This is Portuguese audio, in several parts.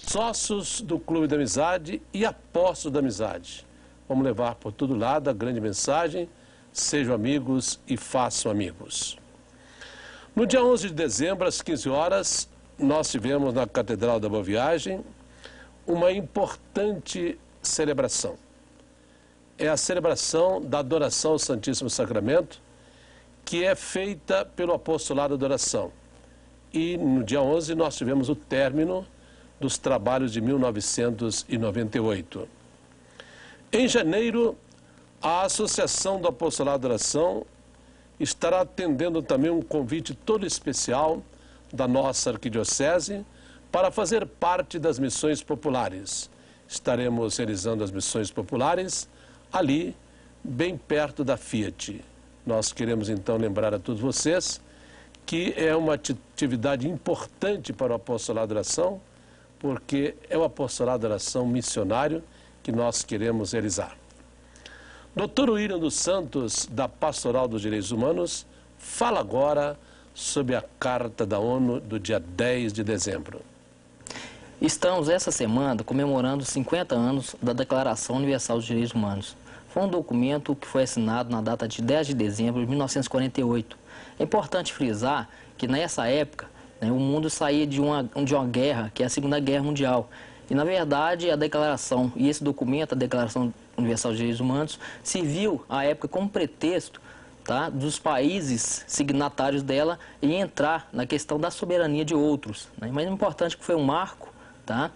sócios do Clube da Amizade e apóstolos da amizade. Vamos levar por todo lado a grande mensagem: sejam amigos e façam amigos. No dia 11 de dezembro, às 15 horas, nós tivemos na Catedral da Boa Viagem uma importante celebração. É a celebração da adoração ao Santíssimo Sacramento, que é feita pelo Apostolado da Oração. E no dia 11 nós tivemos o término dos trabalhos de 1998. Em janeiro, a Associação do Apostolado da Oração estará atendendo também um convite todo especial da nossa arquidiocese para fazer parte das missões populares. Estaremos realizando as missões populares ali, bem perto da Fiat. Nós queremos então lembrar a todos vocês que é uma atividade importante para o Apostolado da Oração, porque é o Apostolado da Oração missionário que nós queremos realizar. Dr. William dos Santos, da Pastoral dos Direitos Humanos, fala agora sobre a Carta da ONU do dia 10 de dezembro. Estamos essa semana comemorando 50 anos da Declaração Universal dos Direitos Humanos. Foi um documento que foi assinado na data de 10 de dezembro de 1948. É importante frisar que nessa época, o mundo saía de uma guerra, que é a Segunda Guerra Mundial. E, na verdade, a declaração, e esse documento, a Declaração Universal dos Direitos Humanos, serviu à época como pretexto, tá, dos países signatários dela e entrar na questão da soberania de outros. Mas é importante que foi um marco, tá?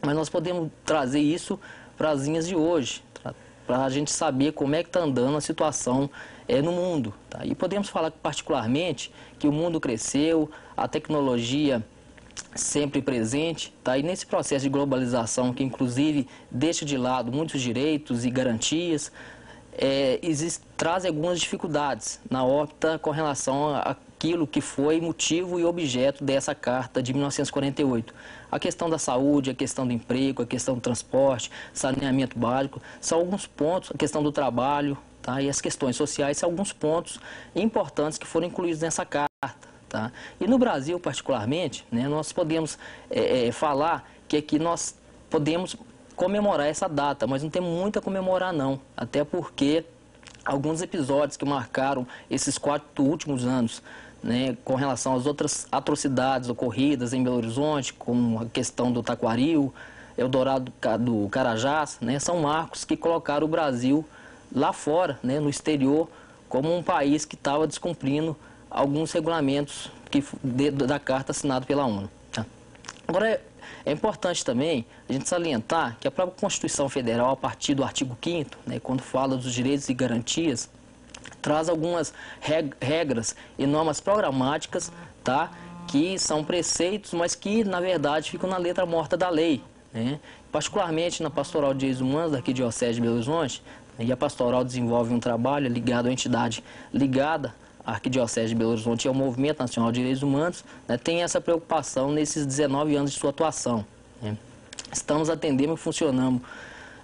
Mas nós podemos trazer isso para as linhas de hoje, para a gente saber como é que está andando a situação no mundo. Tá? E podemos falar particularmente que o mundo cresceu, a tecnologia sempre presente, tá? E nesse processo de globalização, que inclusive deixa de lado muitos direitos e garantias, traz algumas dificuldades na órbita com relação àquilo que foi motivo e objeto dessa Carta de 1948. A questão da saúde, a questão do emprego, a questão do transporte, saneamento básico, são alguns pontos, a questão do trabalho, tá? E as questões sociais são alguns pontos importantes que foram incluídos nessa Carta. Tá? E no Brasil, particularmente, nós podemos falar que aqui nós podemos comemorar essa data, mas não tem muito a comemorar não, até porque alguns episódios que marcaram esses 4 últimos anos, com relação às outras atrocidades ocorridas em Belo Horizonte, como a questão do Taquaril, Eldorado do Carajás, são marcos que colocaram o Brasil lá fora, no exterior, como um país que estava descumprindo alguns regulamentos da Carta assinada pela ONU. Tá? Agora, é importante também a gente salientar que a própria Constituição Federal, a partir do artigo 5º, quando fala dos direitos e garantias, traz algumas regras e normas programáticas, tá? Que são preceitos, mas que, na verdade, ficam na letra morta da lei. Particularmente na Pastoral de Direitos Humanos da Arquidiocese de Belo Horizonte, e a Pastoral desenvolve um trabalho ligado à entidade ligada a Arquidiocese de Belo Horizonte e ao Movimento Nacional de Direitos Humanos, tem essa preocupação nesses 19 anos de sua atuação. Estamos atendendo e funcionamos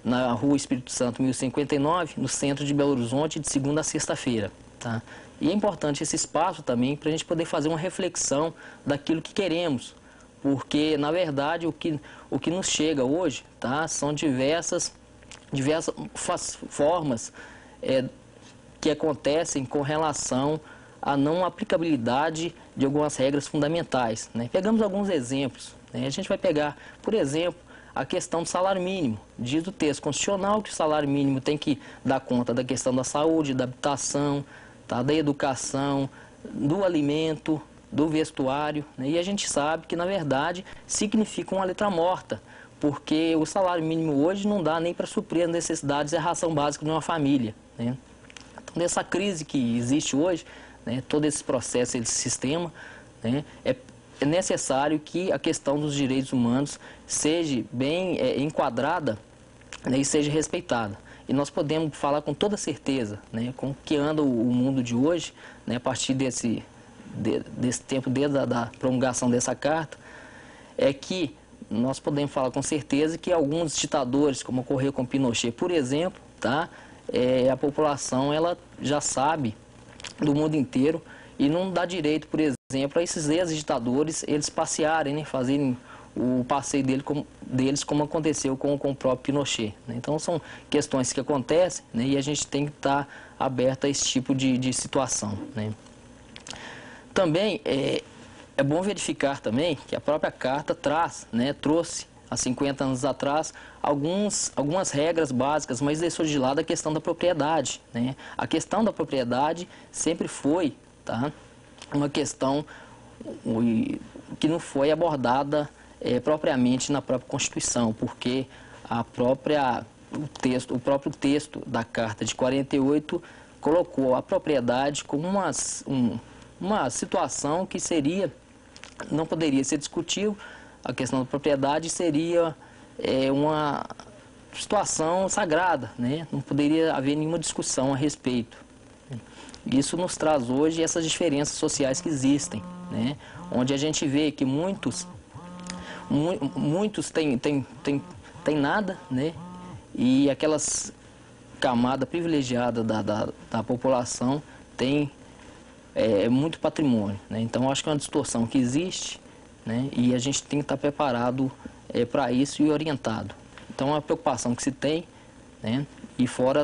na Rua Espírito Santo, 1059, no centro de Belo Horizonte, de segunda a sexta-feira. Tá? E é importante esse espaço também para a gente poder fazer uma reflexão daquilo que queremos, porque, na verdade, o que nos chega hoje, tá, são diversas formas que acontecem com relação à não aplicabilidade de algumas regras fundamentais. Pegamos alguns exemplos. A gente vai pegar, por exemplo, a questão do salário mínimo. Diz o texto constitucional que o salário mínimo tem que dar conta da questão da saúde, da habitação, tá, da educação, do alimento, do vestuário. E a gente sabe que, na verdade, significa uma letra morta, porque o salário mínimo hoje não dá nem para suprir as necessidades e a ração básica de uma família. Então, nessa crise que existe hoje, todo esse processo, esse sistema, é necessário que a questão dos direitos humanos seja bem enquadrada, e seja respeitada. E nós podemos falar com toda certeza, com o que anda o mundo de hoje, a partir desse tempo, desde a promulgação dessa carta, é que nós podemos falar com certeza que alguns ditadores, como ocorreu com Pinochet, por exemplo, tá, a população ela já sabe do mundo inteiro e não dá direito, por exemplo, a esses ex-ditadores eles passearem, fazerem o passeio deles como aconteceu com o próprio Pinochet, né? Então são questões que acontecem, né? E a gente tem que estar aberto a esse tipo de situação, né? Também é bom verificar também que a própria carta trouxe há 50 anos atrás algumas regras básicas, mas deixou de lado a questão da propriedade, né? A questão da propriedade sempre foi, tá, uma questão que não foi abordada propriamente na própria Constituição, porque o próprio texto da Carta de 48 colocou a propriedade como uma situação que não poderia ser discutível. A questão da propriedade seria uma situação sagrada, né? Não poderia haver nenhuma discussão a respeito. Isso nos traz hoje essas diferenças sociais que existem, né? Onde a gente vê que muitos têm nada, né? E aquelas camada privilegiada da população tem muito patrimônio, né? Então, acho que é uma distorção que existe, né? E a gente tem que estar preparado para isso e orientado. Então, é uma preocupação que se tem, né? E fora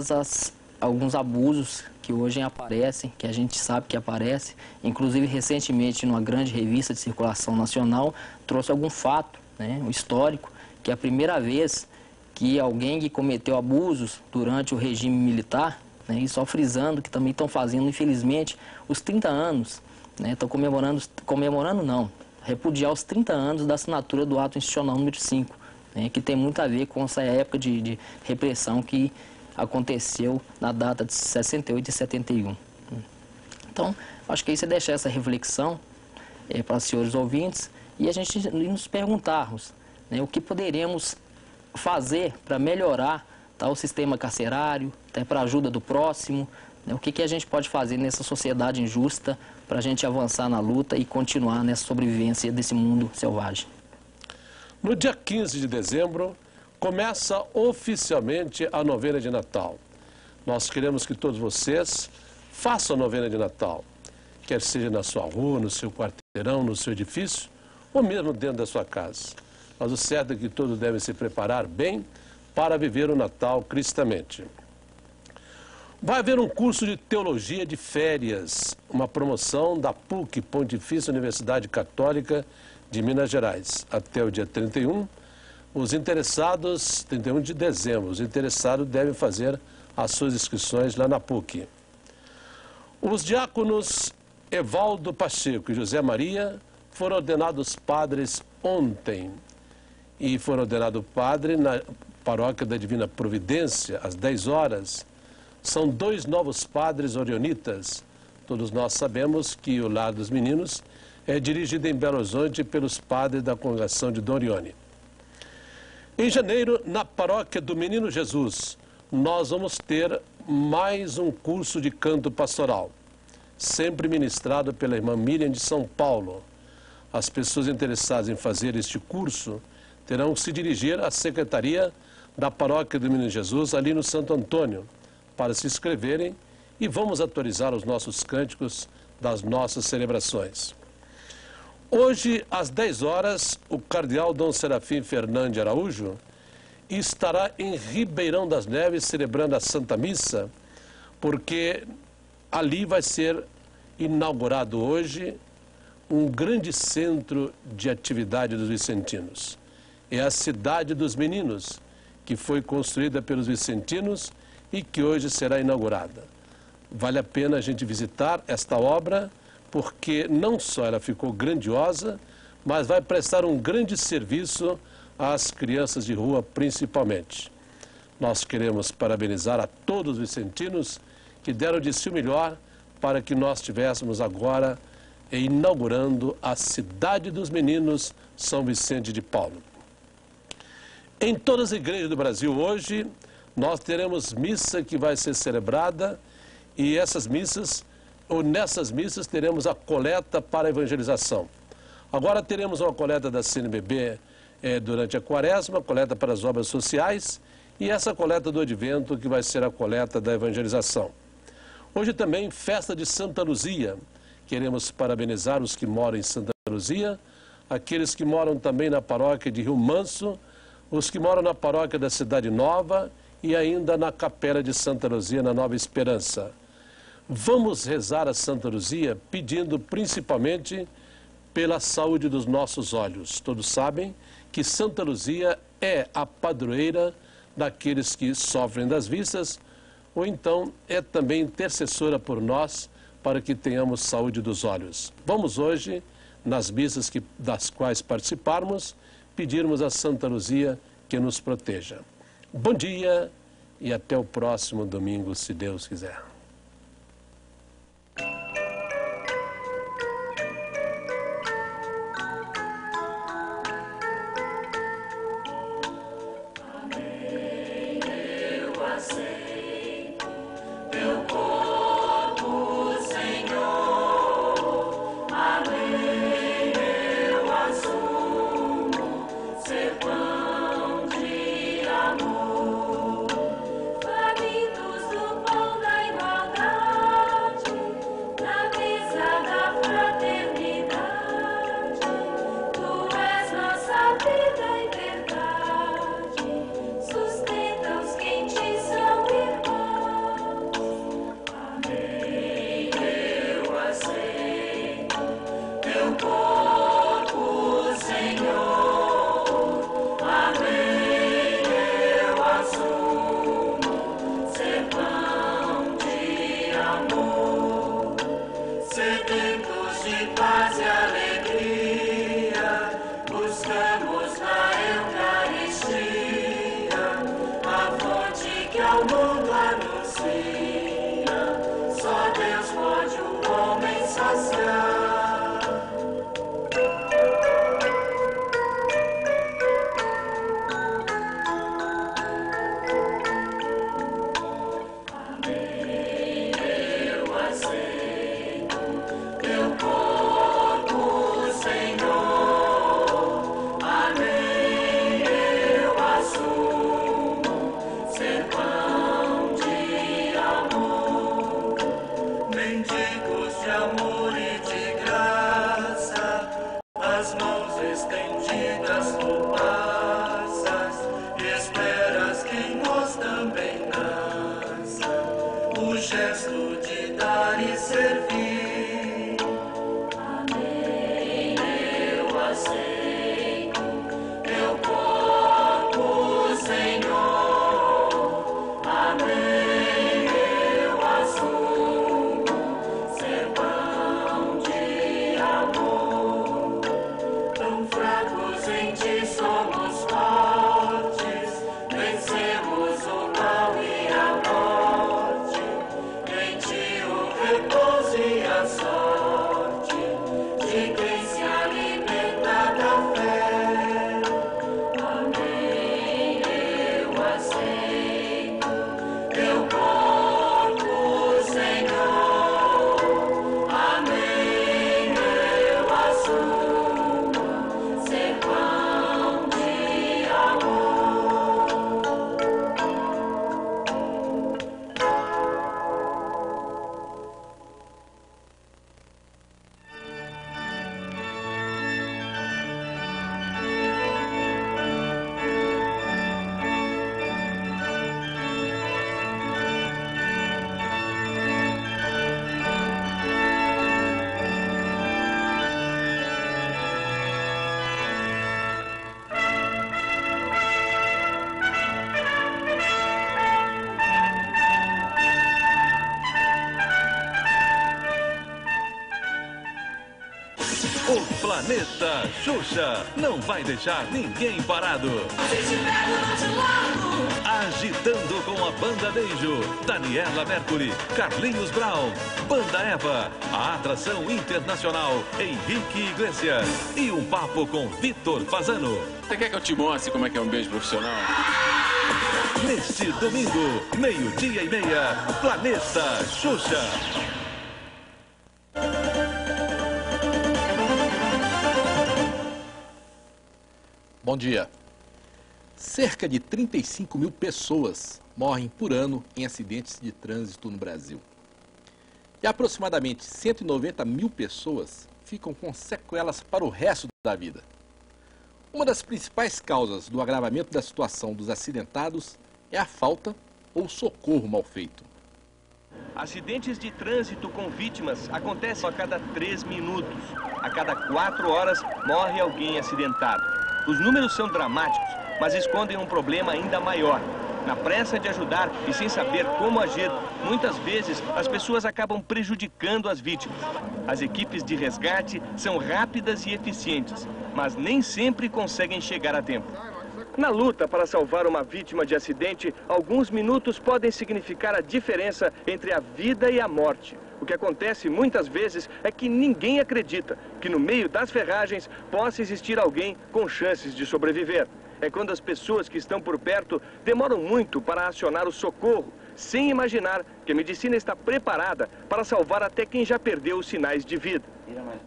alguns abusos que hoje aparecem, que a gente sabe que aparecem. Inclusive, recentemente, numa grande revista de circulação nacional, trouxe algum fato, né, um histórico, que é a primeira vez que alguém que cometeu abusos durante o regime militar, né, e só frisando que também estão fazendo, infelizmente, os 30 anos, né, estão comemorando não, repudiar os 30 anos da assinatura do ato institucional número 5, né, que tem muito a ver com essa época de repressão que aconteceu na data de 68 e 71. Então, acho que aí você deixa essa reflexão para os senhores ouvintes e a gente nos perguntarmos, né, o que poderemos fazer para melhorar, tá, o sistema carcerário, até para a ajuda do próximo, né, o que a gente pode fazer nessa sociedade injusta para a gente avançar na luta e continuar nessa sobrevivência desse mundo selvagem. No dia 15 de dezembro, começa oficialmente a novena de Natal. Nós queremos que todos vocês façam a novena de Natal, quer seja na sua rua, no seu quarteirão, no seu edifício, ou mesmo dentro da sua casa. Mas o certo é que todos devem se preparar bem para viver o Natal cristamente. Vai haver um curso de teologia de férias, uma promoção da PUC, Pontifícia Universidade Católica de Minas Gerais, até o dia 31. Os interessados, 31 de dezembro, os interessados devem fazer as suas inscrições lá na PUC. Os diáconos Evaldo Pacheco e José Maria foram ordenados padres ontem e foram ordenados padre na paróquia da Divina Providência, às 10 horas. São 2 novos padres orionitas. Todos nós sabemos que o Lar dos Meninos é dirigido em Belo Horizonte pelos padres da congregação de Dom Orione. Em janeiro, na paróquia do Menino Jesus, nós vamos ter mais um curso de canto pastoral, sempre ministrado pela irmã Miriam de São Paulo. As pessoas interessadas em fazer este curso terão que se dirigir à secretaria da paróquia do Menino Jesus, ali no Santo Antônio, para se inscreverem e vamos atualizar os nossos cânticos das nossas celebrações. Hoje, às 10 horas, o cardeal Dom Serafim Fernandes Araújo estará em Ribeirão das Neves celebrando a Santa Missa, porque ali vai ser inaugurado hoje um grande centro de atividade dos vicentinos. É a Cidade dos Meninos, que foi construída pelos vicentinos e que hoje será inaugurada. Vale a pena a gente visitar esta obra, porque não só ela ficou grandiosa, mas vai prestar um grande serviço às crianças de rua, principalmente. Nós queremos parabenizar a todos os vicentinos que deram de si o melhor para que nós estivéssemos agora inaugurando a Cidade dos Meninos São Vicente de Paulo. Em todas as igrejas do Brasil hoje, nós teremos missa que vai ser celebrada e nessas missas teremos a coleta para a evangelização. Agora teremos uma coleta da CNBB durante a quaresma, coleta para as obras sociais e essa coleta do advento que vai ser a coleta da evangelização. Hoje também festa de Santa Luzia. Queremos parabenizar os que moram em Santa Luzia, aqueles que moram também na paróquia de Rio Manso, os que moram na paróquia da Cidade Nova e ainda na Capela de Santa Luzia, na Nova Esperança. Vamos rezar a Santa Luzia pedindo principalmente pela saúde dos nossos olhos. Todos sabem que Santa Luzia é a padroeira daqueles que sofrem das vistas, ou então é também intercessora por nós para que tenhamos saúde dos olhos. Vamos hoje, nas missas das quais participarmos, pedirmos a Santa Luzia que nos proteja. Bom dia e até o próximo domingo, se Deus quiser. O Planeta Xuxa não vai deixar ninguém parado. Agitando com a Banda Beijo, Daniela Mercury, Carlinhos Brown, Banda Eva, a atração internacional Henrique Iglesias e um papo com Vitor Fazano. Você quer que eu te mostre como é que é um beijo profissional? Neste domingo, 12:30, Planeta Xuxa. Bom dia. Cerca de 35 mil pessoas morrem por ano em acidentes de trânsito no Brasil. E aproximadamente 190 mil pessoas ficam com sequelas para o resto da vida. Uma das principais causas do agravamento da situação dos acidentados é a falta ou socorro mal feito. Acidentes de trânsito com vítimas acontecem a cada 3 minutos. A cada 4 horas morre alguém acidentado. Os números são dramáticos, mas escondem um problema ainda maior. Na pressa de ajudar e sem saber como agir, muitas vezes as pessoas acabam prejudicando as vítimas. As equipes de resgate são rápidas e eficientes, mas nem sempre conseguem chegar a tempo. Na luta para salvar uma vítima de acidente, alguns minutos podem significar a diferença entre a vida e a morte. O que acontece muitas vezes é que ninguém acredita que no meio das ferragens possa existir alguém com chances de sobreviver. É quando as pessoas que estão por perto demoram muito para acionar o socorro, sem imaginar que a medicina está preparada para salvar até quem já perdeu os sinais de vida.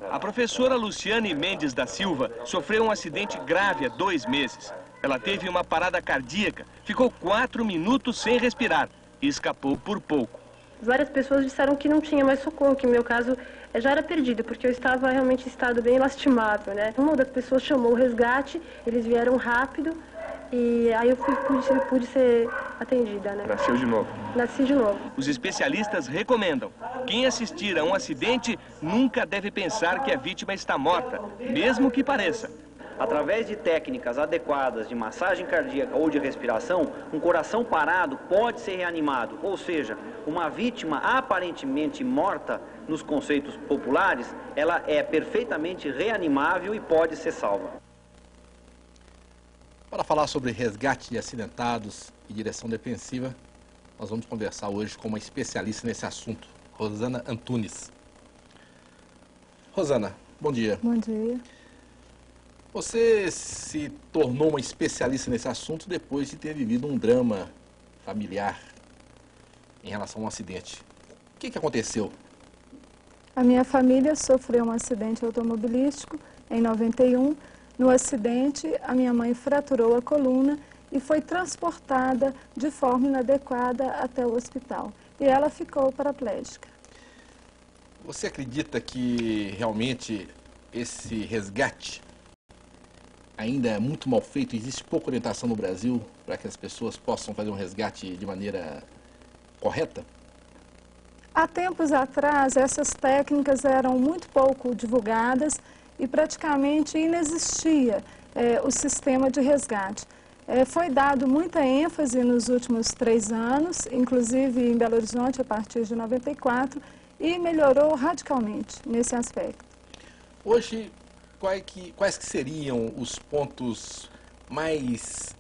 A professora Luciane Mendes da Silva sofreu um acidente grave há 2 meses. Ela teve uma parada cardíaca, ficou 4 minutos sem respirar e escapou por pouco. Várias pessoas disseram que não tinha mais socorro, que no meu caso já era perdido, porque eu estava realmente em estado bem lastimável, né? Uma das pessoas chamou o resgate, eles vieram rápido e aí eu pude ser atendida, né? Nasceu de novo. Nasci de novo. Os especialistas recomendam: quem assistir a um acidente nunca deve pensar que a vítima está morta, mesmo que pareça. Através de técnicas adequadas de massagem cardíaca ou de respiração, um coração parado pode ser reanimado. Ou seja, uma vítima aparentemente morta, nos conceitos populares, ela é perfeitamente reanimável e pode ser salva. Para falar sobre resgate de acidentados e direção defensiva, nós vamos conversar hoje com uma especialista nesse assunto, Rosana Antunes. Rosana, bom dia. Bom dia. Você se tornou uma especialista nesse assunto depois de ter vivido um drama familiar em relação a um acidente. O que aconteceu? A minha família sofreu um acidente automobilístico em 91. No acidente, a minha mãe fraturou a coluna e foi transportada de forma inadequada até o hospital. E ela ficou paraplégica. Você acredita que realmente esse resgate ainda é muito mal feito? Existe pouca orientação no Brasil para que as pessoas possam fazer um resgate de maneira correta? Há tempos atrás, essas técnicas eram muito pouco divulgadas e praticamente inexistia o sistema de resgate. Foi dado muita ênfase nos últimos 3 anos, inclusive em Belo Horizonte a partir de 94, e melhorou radicalmente nesse aspecto. Hoje, quais que seriam os pontos mais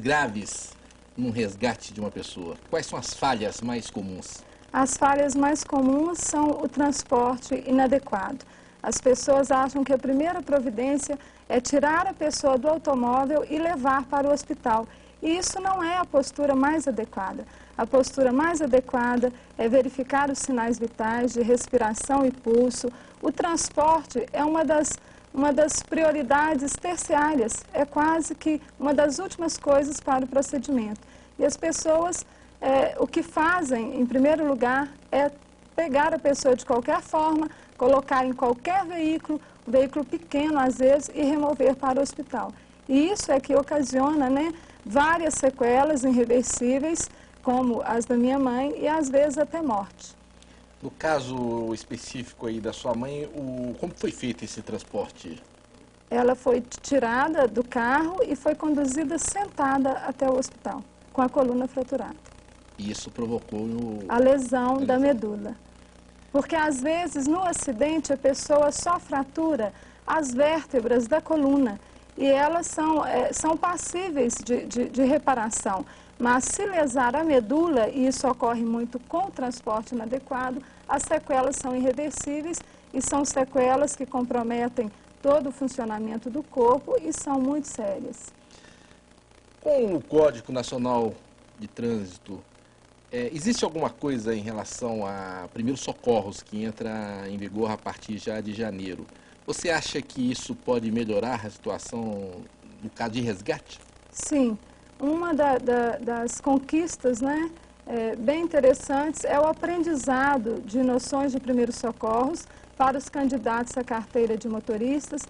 graves num resgate de uma pessoa? Quais são as falhas mais comuns? As falhas mais comuns são o transporte inadequado. As pessoas acham que a primeira providência é tirar a pessoa do automóvel e levar para o hospital. E isso não é a postura mais adequada. A postura mais adequada é verificar os sinais vitais de respiração e pulso. O transporte é uma das prioridades terciárias, é quase que uma das últimas coisas para o procedimento. E as pessoas, o que fazem, em primeiro lugar, é pegar a pessoa de qualquer forma, colocar em qualquer veículo, um veículo pequeno às vezes, e remover para o hospital. E isso é que ocasiona, né, várias sequelas irreversíveis, como as da minha mãe, e às vezes até morte. No caso específico aí da sua mãe, como foi feito esse transporte? Ela foi tirada do carro e foi conduzida sentada até o hospital, com a coluna fraturada. E isso provocou a lesão da medula. Porque às vezes no acidente a pessoa só fratura as vértebras da coluna e elas são passíveis de reparação. Mas se lesar a medula, e isso ocorre muito com o transporte inadequado, as sequelas são irreversíveis e são sequelas que comprometem todo o funcionamento do corpo e são muito sérias. Com o Código Nacional de Trânsito, existe alguma coisa em relação a primeiros socorros que entra em vigor a partir já de janeiro? Você acha que isso pode melhorar a situação no caso de resgate? Sim. Uma das conquistas, bem interessantes é o aprendizado de noções de primeiros socorros para os candidatos à carteira de motoristas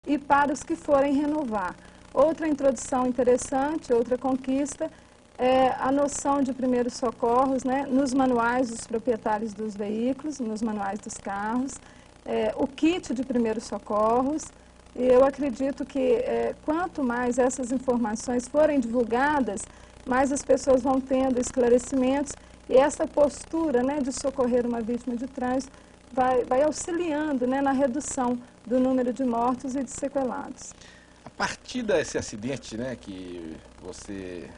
e para os que forem renovar. Outra introdução interessante, outra conquista, é a noção de primeiros socorros, né, nos manuais dos proprietários dos veículos, nos manuais dos carros, o kit de primeiros socorros. E eu acredito que quanto mais essas informações forem divulgadas, mais as pessoas vão tendo esclarecimentos e essa postura, né, de socorrer uma vítima de trânsito vai auxiliando, né, na redução do número de mortos e de sequelados. A partir desse acidente, né, que você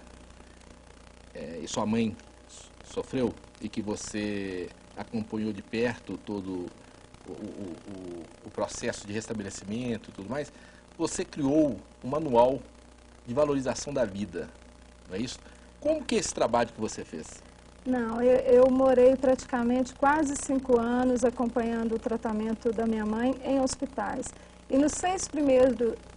e sua mãe sofreu e que você acompanhou de perto todo o processo de restabelecimento e tudo mais, você criou um manual de valorização da vida, não é isso? Como que é esse trabalho que você fez? Não, eu morei praticamente quase 5 anos acompanhando o tratamento da minha mãe em hospitais. E nos 6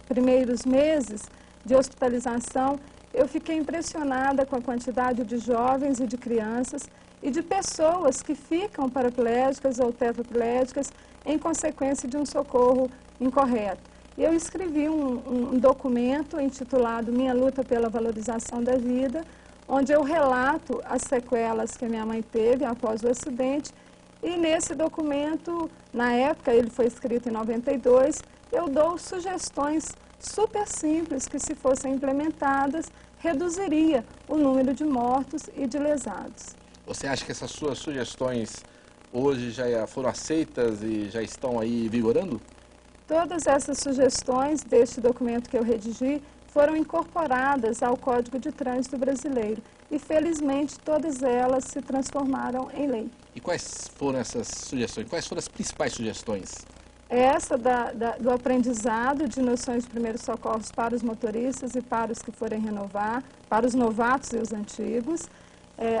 primeiros meses de hospitalização, eu fiquei impressionada com a quantidade de jovens e de crianças e de pessoas que ficam paraplégicas ou tetraplégicas em consequência de um socorro incorreto. E eu escrevi um documento intitulado Minha Luta pela Valorização da Vida, onde eu relato as sequelas que a minha mãe teve após o acidente. E nesse documento, na época, ele foi escrito em 92, eu dou sugestões super simples que, se fossem implementadas, reduziria o número de mortos e de lesados. Você acha que essas suas sugestões hoje já foram aceitas e já estão aí vigorando? Todas essas sugestões deste documento que eu redigi foram incorporadas ao Código de Trânsito Brasileiro e, felizmente, todas elas se transformaram em lei. E quais foram essas sugestões? Quais foram as principais sugestões? Essa do aprendizado de noções de primeiros socorros para os motoristas e para os que forem renovar, para os novatos e os antigos,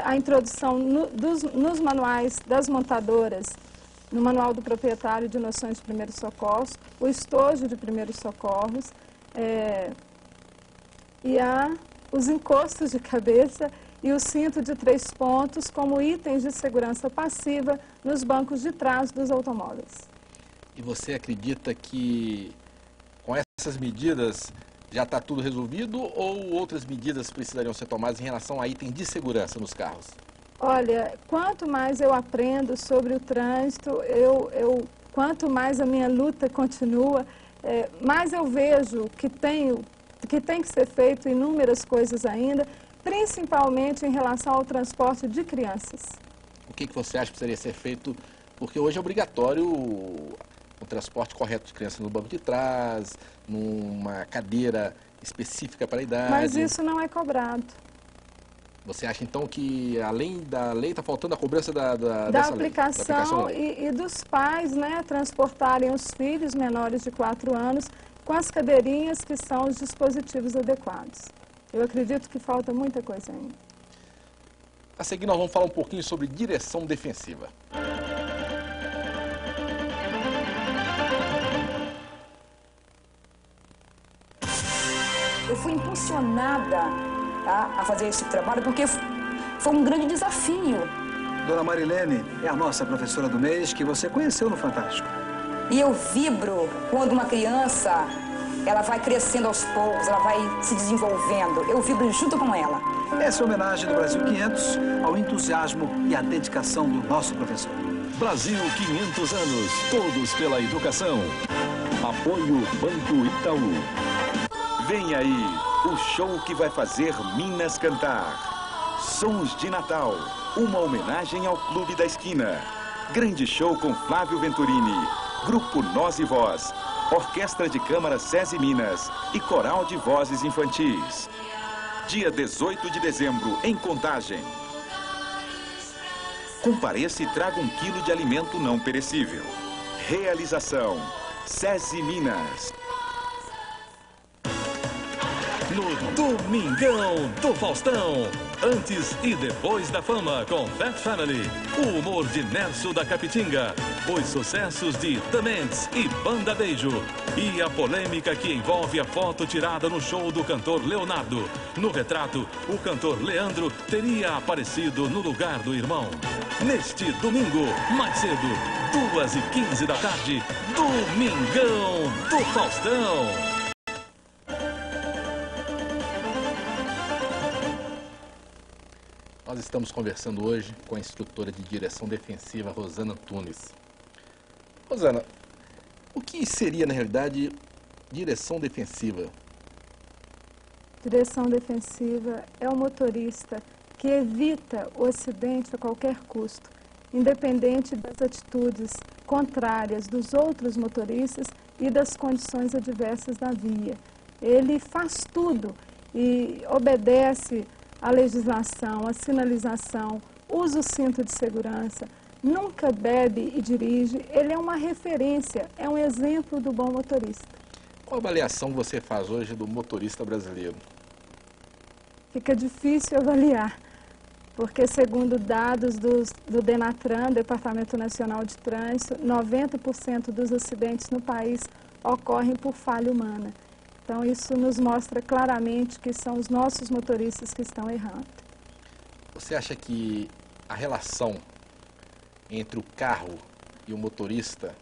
a introdução nos manuais das montadoras, no manual do proprietário de noções de primeiros socorros, o estojo de primeiros socorros, e os encostos de cabeça e o cinto de 3 pontos como itens de segurança passiva nos bancos de trás dos automóveis. E você acredita que com essas medidas já está tudo resolvido ou outras medidas precisariam ser tomadas em relação a itens de segurança nos carros? Olha, quanto mais eu aprendo sobre o trânsito, quanto mais a minha luta continua, mais eu vejo que tem que ser feito inúmeras coisas ainda, principalmente em relação ao transporte de crianças. O que você acha que precisaria ser feito? Porque hoje é obrigatório o transporte correto de crianças no banco de trás, numa cadeira específica para a idade. Mas isso não é cobrado. Você acha então que além da lei está faltando a cobrança da aplicação e dos pais, né, transportarem os filhos menores de 4 anos com as cadeirinhas que são os dispositivos adequados. Eu acredito que falta muita coisa ainda. A seguir nós vamos falar um pouquinho sobre direção defensiva. Eu fui impulsionada, tá, a fazer esse trabalho porque foi um grande desafio. Dona Marilene é a nossa professora do mês que você conheceu no Fantástico. E eu vibro quando uma criança, ela vai crescendo aos poucos, ela vai se desenvolvendo. Eu vibro junto com ela. Essa é a homenagem do Brasil 500 ao entusiasmo e à dedicação do nosso professor. Brasil 500 anos, todos pela educação. Apoio Banco Itaú. Vem aí, o show que vai fazer Minas cantar. Sons de Natal, uma homenagem ao Clube da Esquina. Grande show com Flávio Venturini, Grupo Nós e Voz, Orquestra de Câmara SESI Minas e Coral de Vozes Infantis. Dia 18 de dezembro, em Contagem. Compareça e traga 1 quilo de alimento não perecível. Realização, SESI Minas. No Domingão do Faustão, Antes e depois da fama com Fat Family. O humor de Nerso da Capitinga. Os sucessos de The Mendes e Banda Beijo. E a polêmica que envolve a foto tirada no show do cantor Leonardo. No retrato, o cantor Leandro teria aparecido no lugar do irmão. Neste domingo, mais cedo, 2h15 da tarde, Domingão do Faustão. Nós estamos conversando hoje com a instrutora de direção defensiva, Rosana Antunes. Rosana, o que seria, na realidade, direção defensiva? Direção defensiva é o motorista que evita o acidente a qualquer custo, independente das atitudes contrárias dos outros motoristas e das condições adversas da via. Ele faz tudo e obedece a legislação, a sinalização, usa o cinto de segurança, nunca bebe e dirige, ele é uma referência, é um exemplo do bom motorista. Qual avaliação você faz hoje do motorista brasileiro? Fica difícil avaliar, porque segundo dados do Denatran, Departamento Nacional de Trânsito, 90% dos acidentes no país ocorrem por falha humana. Então, isso nos mostra claramente que são os nossos motoristas que estão errando. Você acha que a relação entre o carro e o motorista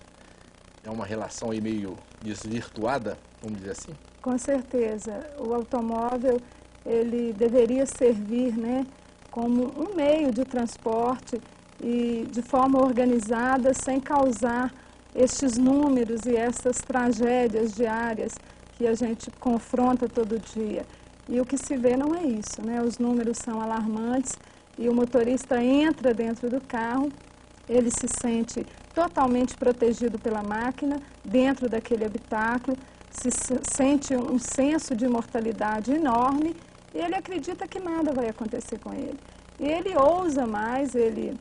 é uma relação aí meio desvirtuada, vamos dizer assim? Com certeza. O automóvel, ele deveria servir, né, como um meio de transporte e de forma organizada, sem causar estes números e essas tragédias diárias que a gente confronta todo dia. E o que se vê não é isso, né? Os números são alarmantes e o motorista entra dentro do carro, ele se sente totalmente protegido pela máquina, dentro daquele habitáculo, se sente um senso de mortalidade enorme e ele acredita que nada vai acontecer com ele. E ele ousa mais, ele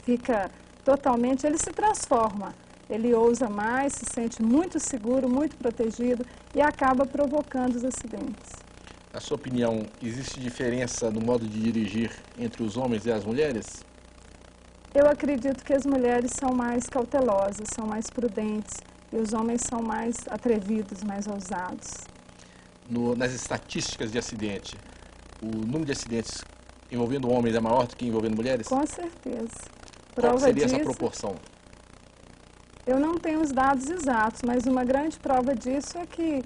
fica totalmente, ele se transforma. Ele ousa mais, se sente muito seguro, muito protegido e acaba provocando os acidentes. Na sua opinião, existe diferença no modo de dirigir entre os homens e as mulheres? Eu acredito que as mulheres são mais cautelosas, são mais prudentes e os homens são mais atrevidos, mais ousados. Nas estatísticas de acidente, o número de acidentes envolvendo homens é maior do que envolvendo mulheres? Com certeza. Qual seria essa proporção? Eu não tenho os dados exatos, mas uma grande prova disso é que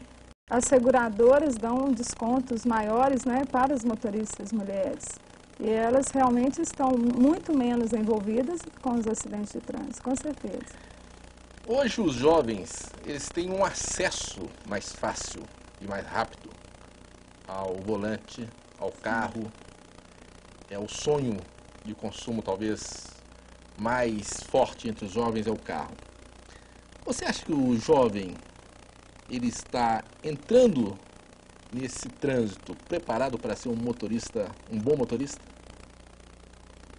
as seguradoras dão descontos maiores, né, para as motoristas mulheres. E elas realmente estão muito menos envolvidas com os acidentes de trânsito, com certeza. Hoje os jovens, eles têm um acesso mais fácil e mais rápido ao volante, ao carro. É o sonho de consumo talvez mais forte entre os jovens é o carro. Você acha que o jovem, ele está entrando nesse trânsito preparado para ser um motorista, um bom motorista?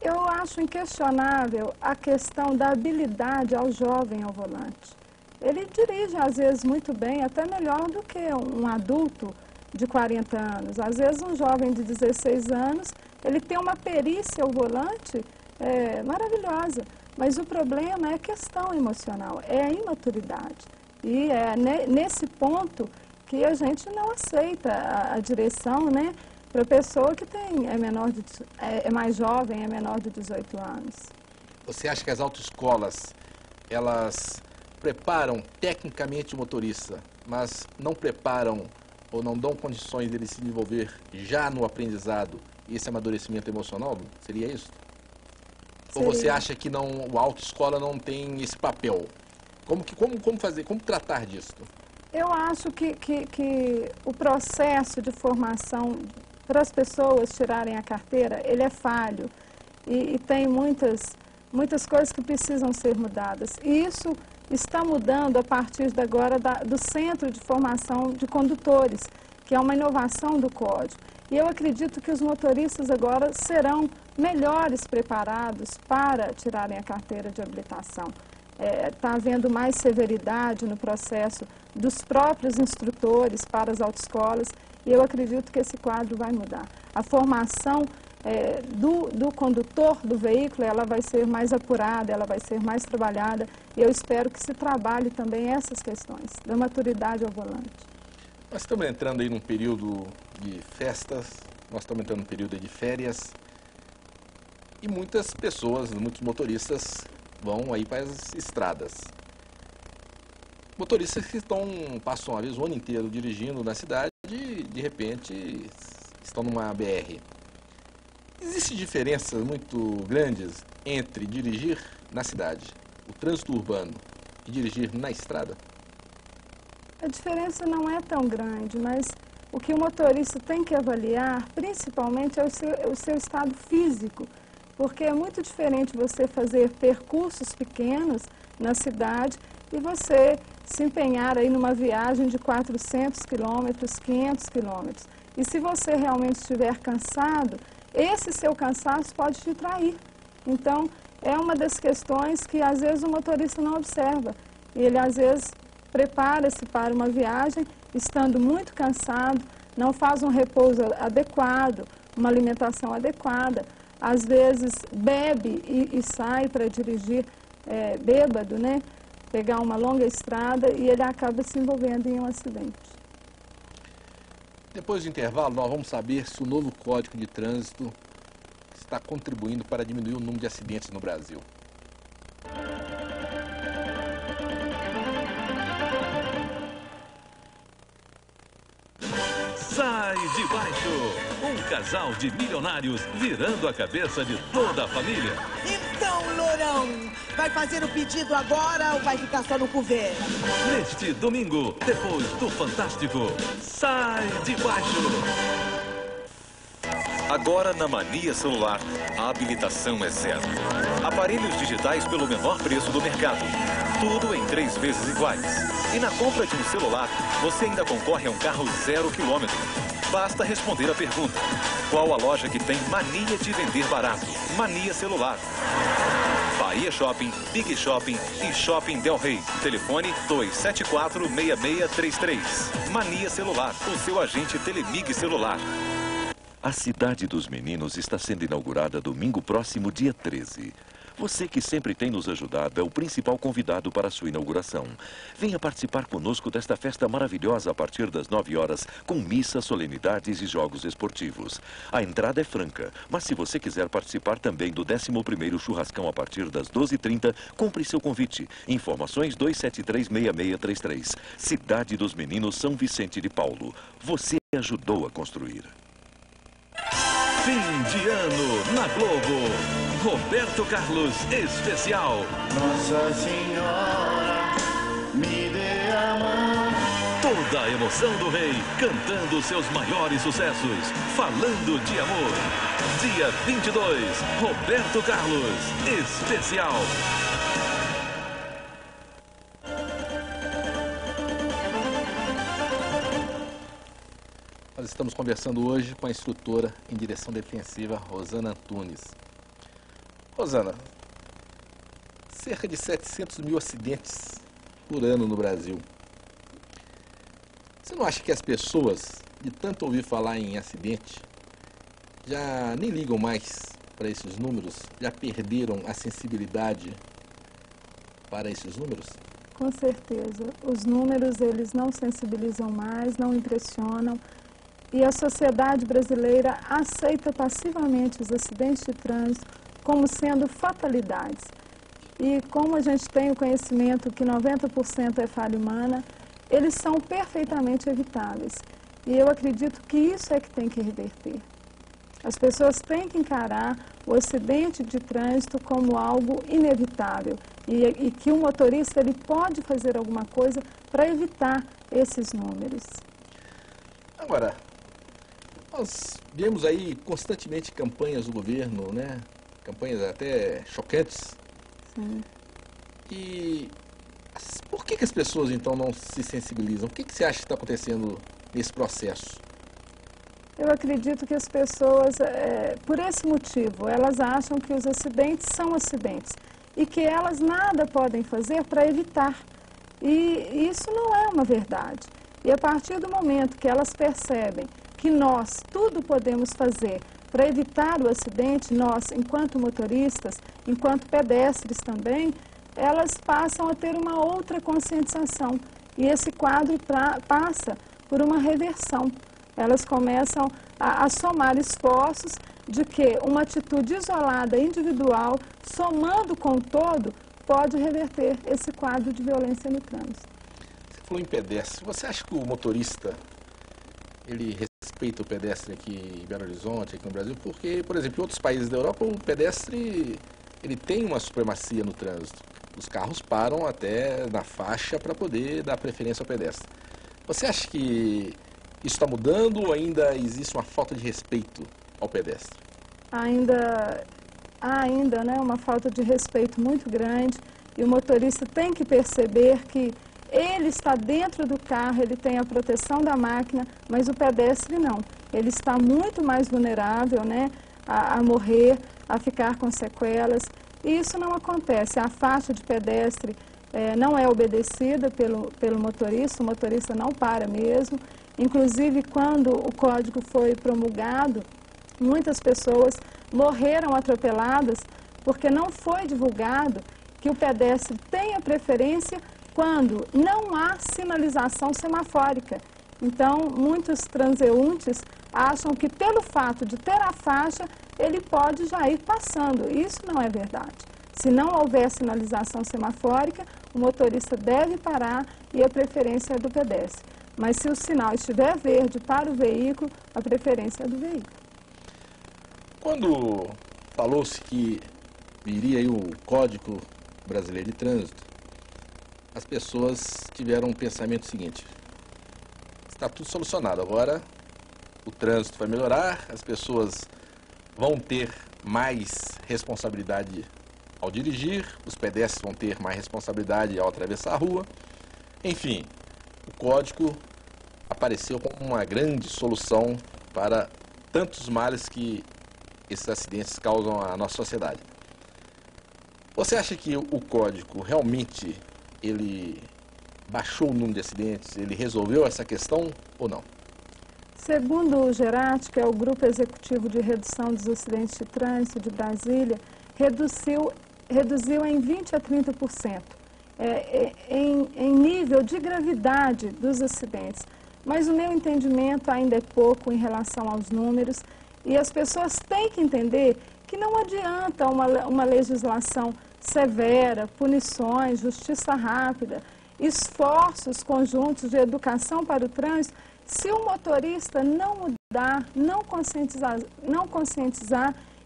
Eu acho inquestionável a questão da habilidade ao jovem ao volante. Ele dirige, às vezes, muito bem, até melhor do que um adulto de 40 anos. Às vezes, um jovem de 16 anos, ele tem uma perícia ao volante maravilhosa. Mas o problema é a questão emocional, é a imaturidade. E é nesse ponto que a gente não aceita a direção, né, para a pessoa que é mais jovem, é menor de 18 anos. Você acha que as autoescolas, elas preparam tecnicamente o motorista, mas não preparam ou não dão condições dele se desenvolver já no aprendizado e esse amadurecimento emocional? Seria isso? Ou você acha que a autoescola não tem esse papel? Como tratar disso? Eu acho que o processo de formação para as pessoas tirarem a carteira, ele é falho e tem muitas coisas que precisam ser mudadas. E isso está mudando a partir de agora do Centro de Formação de Condutores, que é uma inovação do Código. E eu acredito que os motoristas agora serão melhores preparados para tirarem a carteira de habilitação. Está havendo mais severidade no processo dos próprios instrutores para as autoescolas e eu acredito que esse quadro vai mudar. A formação do condutor do veículo, ela vai ser mais apurada, ela vai ser mais trabalhada, e eu espero que se trabalhe também essas questões da maturidade ao volante. Nós estamos entrando aí num período de festas, nós estamos entrando num período de férias, e muitas pessoas, muitos motoristas vão aí para as estradas. Motoristas que passam às vezes o ano inteiro dirigindo na cidade e de repente estão numa BR. Existem diferenças muito grandes entre dirigir na cidade, o trânsito urbano, e dirigir na estrada? A diferença não é tão grande, mas o que o motorista tem que avaliar, principalmente, é o seu estado físico, porque é muito diferente você fazer percursos pequenos na cidade e você se empenhar aí numa viagem de 400 quilômetros, 500 quilômetros. E se você realmente estiver cansado, esse seu cansaço pode te trair. Então, é uma das questões que às vezes o motorista não observa. Ele às vezes prepara-se para uma viagem, estando muito cansado, não faz um repouso adequado, uma alimentação adequada, às vezes bebe e sai para dirigir bêbado, né? Pegar uma longa estrada e ele acaba se envolvendo em um acidente. Depois do intervalo, nós vamos saber se o novo Código de Trânsito está contribuindo para diminuir o número de acidentes no Brasil. Sai de Baixo, um casal de milionários virando a cabeça de toda a família. Então, Lourão, vai fazer o pedido agora ou vai ficar só no couvert? Neste domingo, depois do Fantástico, Sai de Baixo. Agora na Mania Celular, a habilitação é zero. Aparelhos digitais pelo menor preço do mercado. Tudo em 3 vezes iguais. E na compra de um celular, você ainda concorre a um carro 0 km. Basta responder a pergunta: qual a loja que tem mania de vender barato? Mania Celular. Bahia Shopping, Big Shopping e Shopping Del Rey. Telefone 274-6633. Mania Celular, o seu agente Telemig Celular. A Cidade dos Meninos está sendo inaugurada domingo próximo, dia 13. Você que sempre tem nos ajudado é o principal convidado para a sua inauguração. Venha participar conosco desta festa maravilhosa a partir das 9 horas, com missa, solenidades e jogos esportivos. A entrada é franca, mas se você quiser participar também do 11º churrascão a partir das 12h30, compre seu convite. Informações 273-6633. Cidade dos Meninos, São Vicente de Paulo. Você ajudou a construir. Fim de ano na Globo. Roberto Carlos Especial. Nossa Senhora, me dê a mão. Toda a emoção do rei, cantando seus maiores sucessos, falando de amor. Dia 22, Roberto Carlos Especial. Nós estamos conversando hoje com a instrutora em direção defensiva, Rosana Antunes. Rosana, cerca de 700 mil acidentes por ano no Brasil. Você não acha que as pessoas, de tanto ouvir falar em acidente, já nem ligam mais para esses números? Já perderam a sensibilidade para esses números? Com certeza. Os números, eles não sensibilizam mais, não impressionam. E a sociedade brasileira aceita passivamente os acidentes de trânsito como sendo fatalidades. E como a gente tem o conhecimento que 90% é falha humana, eles são perfeitamente evitáveis. E eu acredito que isso é que tem que reverter. As pessoas têm que encarar o acidente de trânsito como algo inevitável e que o motorista ele pode fazer alguma coisa para evitar esses números. Agora, nós vemos aí constantemente campanhas do governo, né? Campanhas até chocantes. Sim. E por que as pessoas então não se sensibilizam? O que você acha que está acontecendo nesse processo? Eu acredito que as pessoas, por esse motivo, elas acham que os acidentes são acidentes e que elas nada podem fazer para evitar. E isso não é uma verdade. E a partir do momento que elas percebem que nós tudo podemos fazer para evitar o acidente, nós, enquanto motoristas, enquanto pedestres também, elas passam a ter uma outra conscientização. E esse quadro passa por uma reversão. Elas começam a somar esforços de que uma atitude isolada, individual, somando com o todo, pode reverter esse quadro de violência no trânsito. Você falou em pedestre. Você acha que o motorista, ele respeita o pedestre aqui em Belo Horizonte, aqui no Brasil? Porque, por exemplo, em outros países da Europa, o pedestre ele tem uma supremacia no trânsito. Os carros param até na faixa para poder dar preferência ao pedestre. Você acha que isso está mudando ou ainda existe uma falta de respeito ao pedestre? Há ainda, né, uma falta de respeito muito grande, e o motorista tem que perceber que ele está dentro do carro, ele tem a proteção da máquina, mas o pedestre não. Ele está muito mais vulnerável, né, a morrer, a ficar com sequelas, e isso não acontece. A faixa de pedestre não é obedecida pelo motorista, o motorista não para mesmo. Inclusive, quando o código foi promulgado, muitas pessoas morreram atropeladas porque não foi divulgado que o pedestre tem a preferência quando não há sinalização semafórica. Então, muitos transeuntes acham que pelo fato de ter a faixa, ele pode já ir passando. Isso não é verdade. Se não houver sinalização semafórica, o motorista deve parar e a preferência é do pedestre. Mas se o sinal estiver verde para o veículo, a preferência é do veículo. Quando falou-se que viria aí o Código Brasileiro de Trânsito, as pessoas tiveram um pensamento seguinte: está tudo solucionado, agora o trânsito vai melhorar, as pessoas vão ter mais responsabilidade ao dirigir, os pedestres vão ter mais responsabilidade ao atravessar a rua. Enfim, o código apareceu como uma grande solução para tantos males que esses acidentes causam à nossa sociedade. Você acha que o código realmente ele baixou o número de acidentes, ele resolveu essa questão ou não? Segundo o GERAT, que é o Grupo Executivo de Redução dos Acidentes de Trânsito de Brasília, reduziu em 20% a 30% em nível de gravidade dos acidentes. Mas o meu entendimento ainda é pouco em relação aos números, e as pessoas têm que entender que não adianta uma legislação severa, punições, justiça rápida, esforços conjuntos de educação para o trânsito, se o motorista não mudar, não conscientizar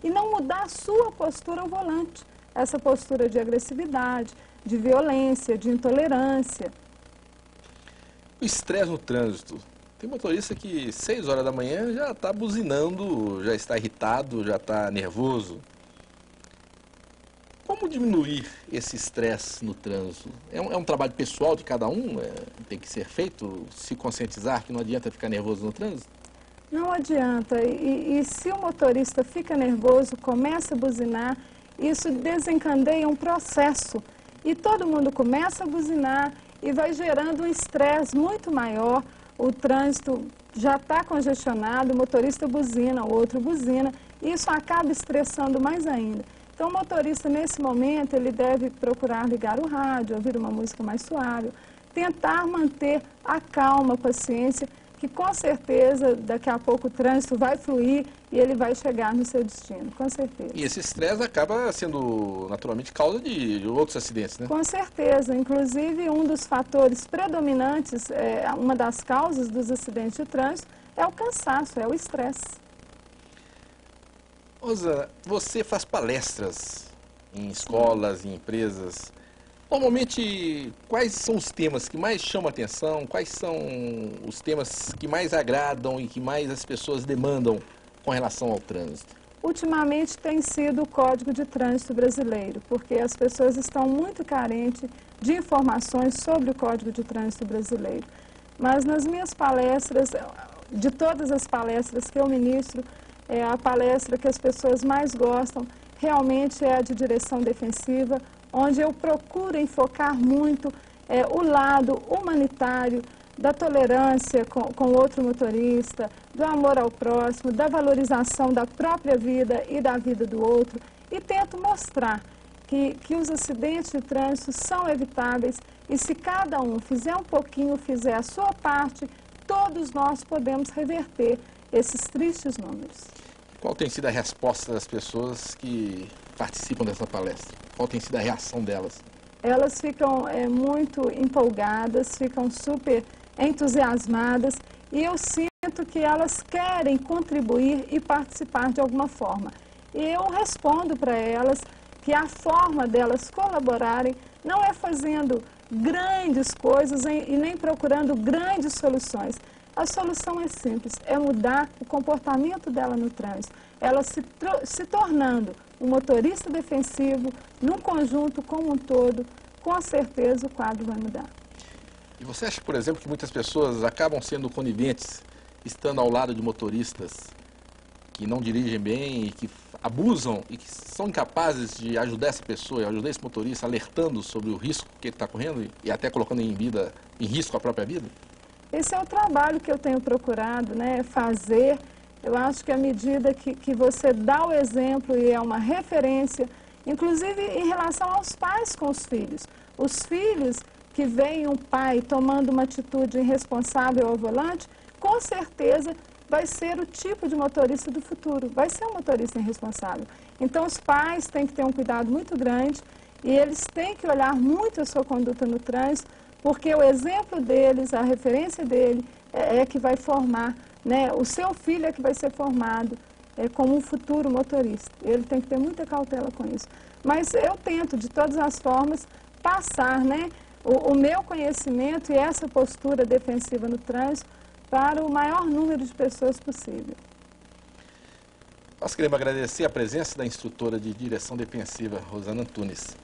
e não mudar a sua postura ao volante, essa postura de agressividade, de violência, de intolerância. O estresse no trânsito. Tem motorista que 6 horas da manhã já está buzinando, já está irritado, já está nervoso. Como diminuir esse estresse no trânsito? É um trabalho pessoal de cada um? Tem que ser feito? Se conscientizar que não adianta ficar nervoso no trânsito? Não adianta. E se o motorista fica nervoso, começa a buzinar, isso desencadeia um processo. E todo mundo começa a buzinar e vai gerando um estresse muito maior. O trânsito já está congestionado, o motorista buzina, o outro buzina, e isso acaba estressando mais ainda. Então, o motorista, nesse momento, ele deve procurar ligar o rádio, ouvir uma música mais suave, tentar manter a calma, a paciência, que com certeza, daqui a pouco, o trânsito vai fluir e ele vai chegar no seu destino, com certeza. E esse estresse acaba sendo, naturalmente, causa de outros acidentes, né? Com certeza. Inclusive, um dos fatores predominantes, uma das causas dos acidentes de trânsito, é o cansaço, é o estresse. Rosa, você faz palestras em escolas, em empresas. Normalmente, quais são os temas que mais chamam a atenção? Quais são os temas que mais agradam e que mais as pessoas demandam com relação ao trânsito? Ultimamente tem sido o Código de Trânsito Brasileiro, porque as pessoas estão muito carentes de informações sobre o Código de Trânsito Brasileiro. Mas nas minhas palestras, de todas as palestras que eu ministro, a palestra que as pessoas mais gostam realmente é a de direção defensiva, onde eu procuro enfocar muito o lado humanitário, da tolerância com outro motorista, do amor ao próximo, da valorização da própria vida e da vida do outro, e tento mostrar que os acidentes de trânsito são evitáveis e se cada um fizer um pouquinho, fizer a sua parte, todos nós podemos reverter esses tristes números. Qual tem sido a resposta das pessoas que participam dessa palestra? Qual tem sido a reação delas? Elas ficam muito empolgadas, ficam super entusiasmadas e eu sinto que elas querem contribuir e participar de alguma forma. E eu respondo para elas que a forma delas colaborarem não é fazendo grandes coisas e nem procurando grandes soluções. A solução é simples, é mudar o comportamento dela no trânsito. Ela se tornando um motorista defensivo, num conjunto como um todo, com certeza o quadro vai mudar. E você acha, por exemplo, que muitas pessoas acabam sendo coniventes, estando ao lado de motoristas que não dirigem bem e que abusam e que são incapazes de ajudar essa pessoa, ajudar esse motorista, alertando sobre o risco que ele está correndo e até colocando em risco a própria vida? Esse é o trabalho que eu tenho procurado, né, fazer. Eu acho que à medida que você dá o exemplo e é uma referência, inclusive em relação aos pais com os filhos. Os filhos que veem um pai tomando uma atitude irresponsável ao volante, com certeza vai ser o tipo de motorista do futuro, vai ser um motorista irresponsável. Então os pais têm que ter um cuidado muito grande e eles têm que olhar muito a sua conduta no trânsito, porque o exemplo deles, a referência dele é que vai formar, né, o seu filho é que vai ser formado como um futuro motorista. Ele tem que ter muita cautela com isso. Mas eu tento, de todas as formas, passar, né, o meu conhecimento e essa postura defensiva no trânsito para o maior número de pessoas possível. Nós queremos agradecer a presença da instrutora de direção defensiva, Rosana Antunes.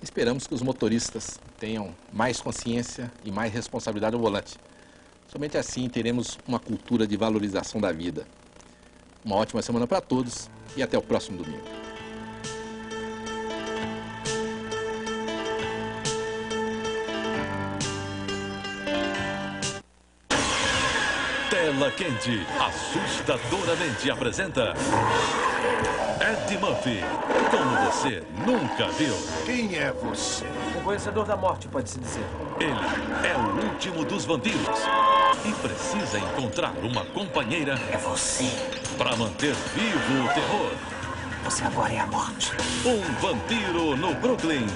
Esperamos que os motoristas tenham mais consciência e mais responsabilidade ao volante. Somente assim teremos uma cultura de valorização da vida. Uma ótima semana para todos e até o próximo domingo. Tela Quente, assustadoramente apresenta Eddie Murphy, como você nunca viu. Quem é você? Um conhecedor da morte, pode-se dizer. Ele é o último dos vampiros e precisa encontrar uma companheira. É você. Para manter vivo o terror. Você agora é a morte. Um vampiro no Brooklyn.